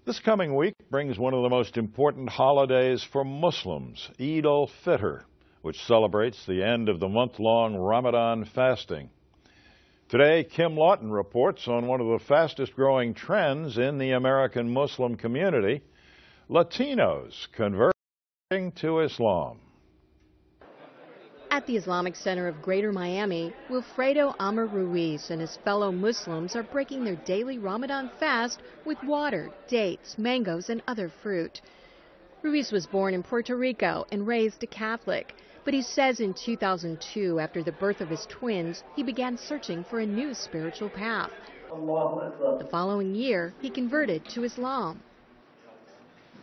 This coming week brings one of the most important holidays for Muslims, Eid al-Fitr, which celebrates the end of the month-long Ramadan fasting. Today, Kim LAWTON reports on one of the fastest-growing trends in the American Muslim community, Latinos converting to Islam. At the Islamic Center of Greater Miami, WILFREDO AMR RUIZ and his fellow Muslims are breaking their daily Ramadan fast with water, dates, mangoes, and other fruit. Ruiz was born in Puerto Rico and raised a Catholic, but he says in 2002, after the birth of his twins, he began searching for a new spiritual path. The following year, he converted to Islam.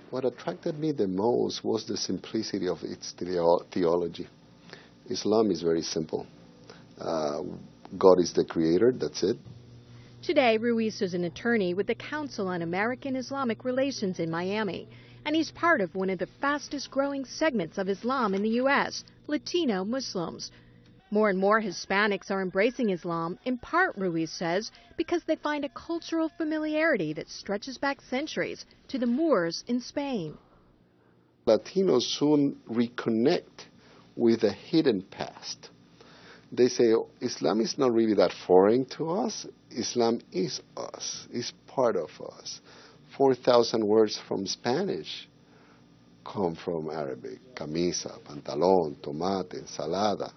What attracted me the most was the simplicity of its theology. Islam is very simple. God is the creator, that's it. Today, Ruiz is an attorney with the Council on American-Islamic Relations in Miami, and he's part of one of the fastest-growing segments of Islam in the U.S., Latino Muslims. More and more Hispanics are embracing Islam, in part, Ruiz says, because they find a cultural familiarity that stretches back centuries to the Moors in Spain. Latinos soon reconnect with a hidden past. They say, Islam is not really that foreign to us. Islam is us, is part of us. 4,000 words from Spanish come from Arabic. Camisa, pantalón, tomate, ensalada.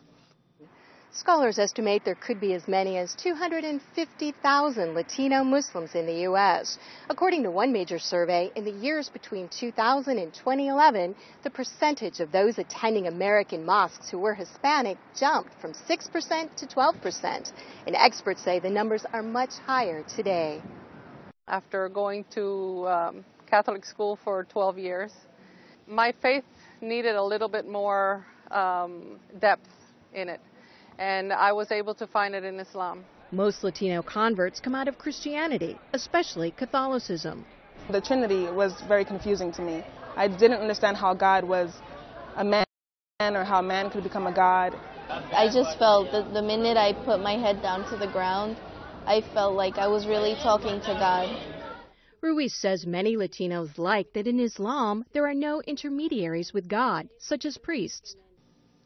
Scholars estimate there could be as many as 250,000 Latino Muslims in the U.S. According to one major survey, in the years between 2000 and 2011, the percentage of those attending American mosques who were Hispanic jumped from 6% to 12%. And experts say the numbers are much higher today. After going to Catholic school for 12 years, my faith needed a little bit more depth in it. And I was able to find it in Islam. Most Latino converts come out of Christianity, especially Catholicism. The Trinity was very confusing to me. I didn't understand how God was a man or how man could become a God. I just felt that the minute I put my head down to the ground, I felt like I was really talking to God. Ruiz says many Latinos like that in Islam there are no intermediaries with God, such as priests.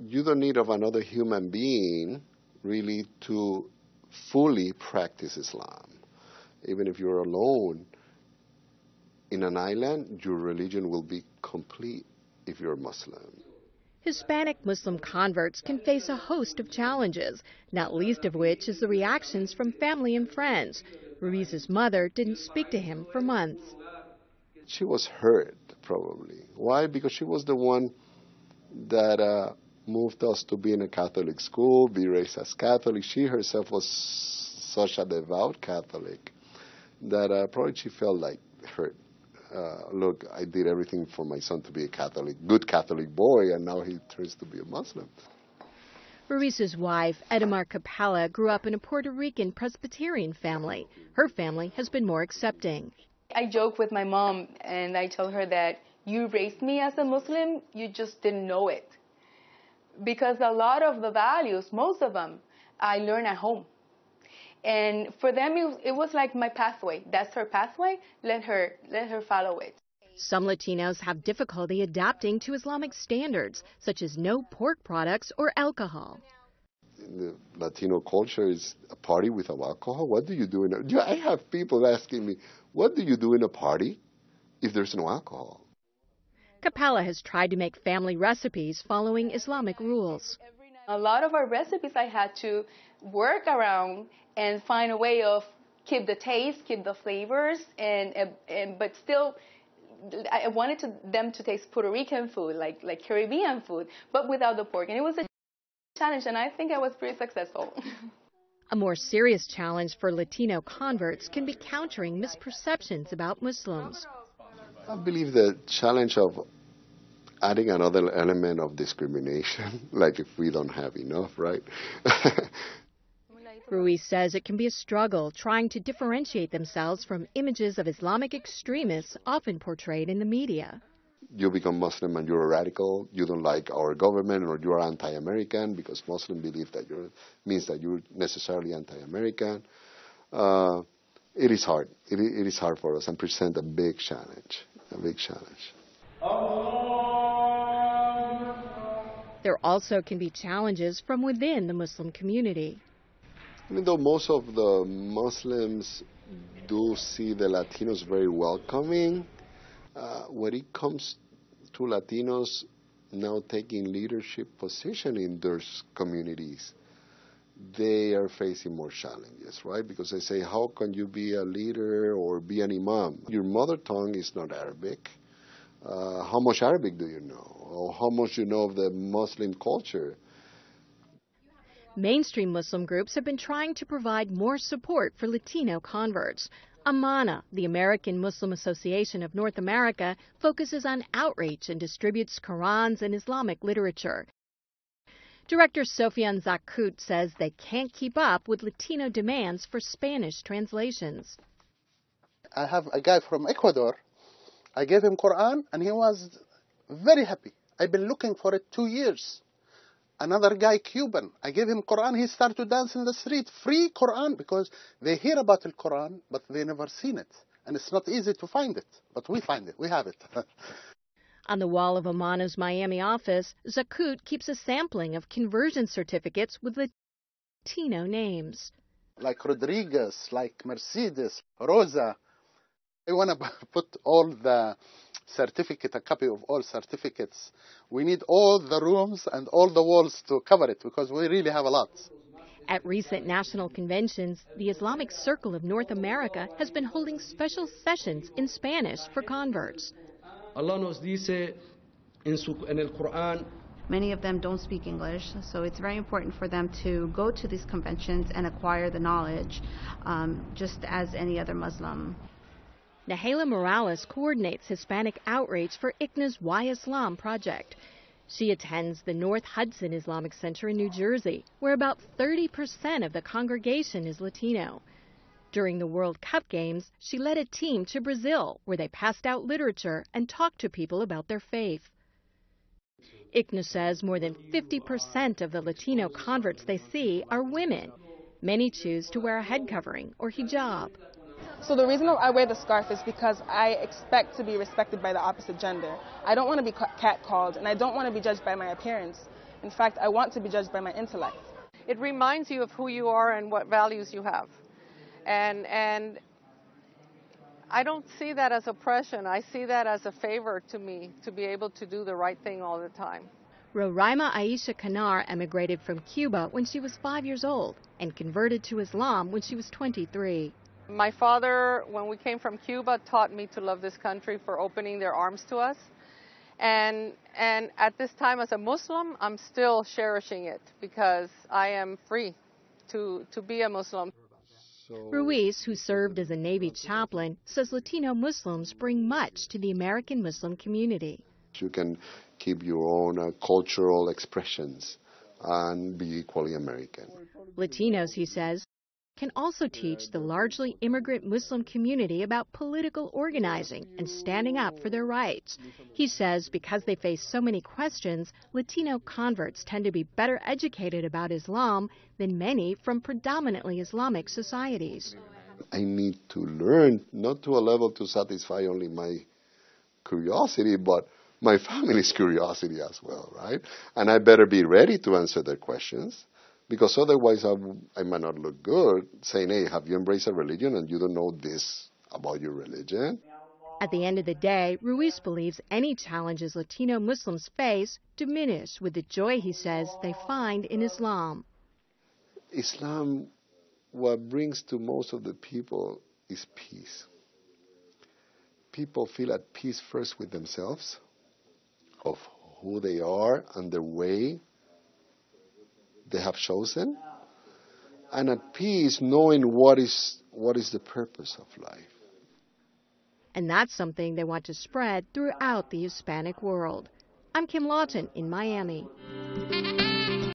You don't need of another human being really to fully practice Islam. Even if you're alone in an island, your religion will be complete if you're Muslim. Hispanic Muslim converts can face a host of challenges, not least of which is the reactions from family and friends. Ruiz's mother didn't speak to him for months. She was hurt, probably. Why? Because she was the one that moved us to be in a Catholic school, be raised as Catholic. She herself was such a devout Catholic that probably she felt like hurt. Look, I did everything for my son to be a Catholic, good Catholic boy, and now he turns to be a Muslim. Ruiz's wife, Edmar Capella, grew up in a Puerto Rican Presbyterian family. Her family has been more accepting. I joke with my mom, and I tell her that you raised me as a Muslim, you just didn't know it. Because a lot of the values, most of them, I learned at home. And for them, it was like my pathway. That's her pathway. Let her follow it. Some Latinos have difficulty adapting to Islamic standards, such as no pork products or alcohol. The Latino culture is a party without alcohol. What do you do in a... I have people asking me, what do you do in a party if there's no alcohol? Capella has tried to make family recipes following Islamic rules. A lot of our recipes I had to work around and find a way of keep the taste, keep the flavors, but still I wanted them to taste Puerto Rican food, like Caribbean food, but without the pork. And it was a challenge, and I think I was pretty successful. A more serious challenge for Latino converts can be countering misperceptions about Muslims. I believe the challenge of adding another element of discrimination, like if we don't have enough, right? Ruiz says it can be a struggle trying to differentiate themselves from images of Islamic extremists often portrayed in the media. You become Muslim and you're a radical, you don't like our government, or you're anti-American, because Muslims believe that means that you're necessarily anti-American. It is hard. It is hard for us and present a big challenge, There also can be challenges from within the Muslim community. Even though most of the Muslims do see the Latinos very welcoming, when it comes to Latinos now taking leadership position in those communities, they are facing more challenges, right? Because they say, how can you be a leader or be an imam? Your mother tongue is not Arabic. How much Arabic do you know? Or how much you know of the Muslim culture? Mainstream Muslim groups have been trying to provide more support for Latino converts. AMANA, the American Muslim Association of North America, focuses on outreach and distributes Qurans and Islamic literature. Director Sofian Zakut says they can't keep up with Latino demands for Spanish translations. I have a guy from Ecuador. I gave him Quran and he was very happy. I've been looking for it 2 years. Another guy, Cuban, I gave him Quran. He started to dance in the street. Free Quran, because they hear about the Quran, but they never seen it. And it's not easy to find it, but we find it. We have it. On the wall of Amana's Miami office, Zakut keeps a sampling of conversion certificates with Latino names. Like Rodriguez, like Mercedes, Rosa. I want to put all the certificate, a copy of all certificates. We need all the rooms and all the walls to cover it because we really have a lot. At recent national conventions, the Islamic Circle of North America has been holding special sessions in Spanish for converts. Allah nos dice en el Quran. Many of them don't speak English, so it's very important for them to go to these conventions and acquire the knowledge, just as any other Muslim. Nahela Morales coordinates Hispanic outreach for ICNA's Why Islam project. She attends the North Hudson Islamic Center in New Jersey, where about 30% of the congregation is Latino. During the World Cup games, she led a team to Brazil, where they passed out literature and talked to people about their faith. ICNA says more than 50% of the Latino converts they see are women. Many choose to wear a head covering or hijab. So the reason I wear the scarf is because I expect to be respected by the opposite gender. I don't want to be catcalled, and I don't want to be judged by my appearance. In fact, I want to be judged by my intellect. It reminds you of who you are and what values you have. And I don't see that as oppression. I see that as a favor to me to be able to do the right thing all the time. Roraima Aisha Kanar emigrated from Cuba when she was 5 years old and converted to Islam when she was 23. My father, when we came from Cuba, taught me to love this country for opening their arms to us. And at this time as a Muslim, I'm still cherishing it because I am free to be a Muslim. Ruiz, who served as a Navy chaplain, says Latino Muslims bring much to the American Muslim community. You can keep your own cultural expressions and be equally American. Latinos, he says, can also teach the largely immigrant Muslim community about political organizing and standing up for their rights. He says because they face so many questions, Latino converts tend to be better educated about Islam than many from predominantly Islamic societies. I need to learn, not to a level to satisfy only my curiosity, but my family's curiosity as well, right? And I better be ready to answer their questions. Because otherwise I might not look good saying, hey, have you embraced a religion and you don't know this about your religion? At the end of the day, Ruiz believes any challenges Latino Muslims face diminish with the joy, he says, they find in Islam. Islam, what brings to most of the people is peace. People feel at peace first with themselves, of who they are and the way they have chosen, and at peace knowing what is the purpose of life. And that's something they want to spread throughout the Hispanic world. I'm Kim LAWTON in Miami.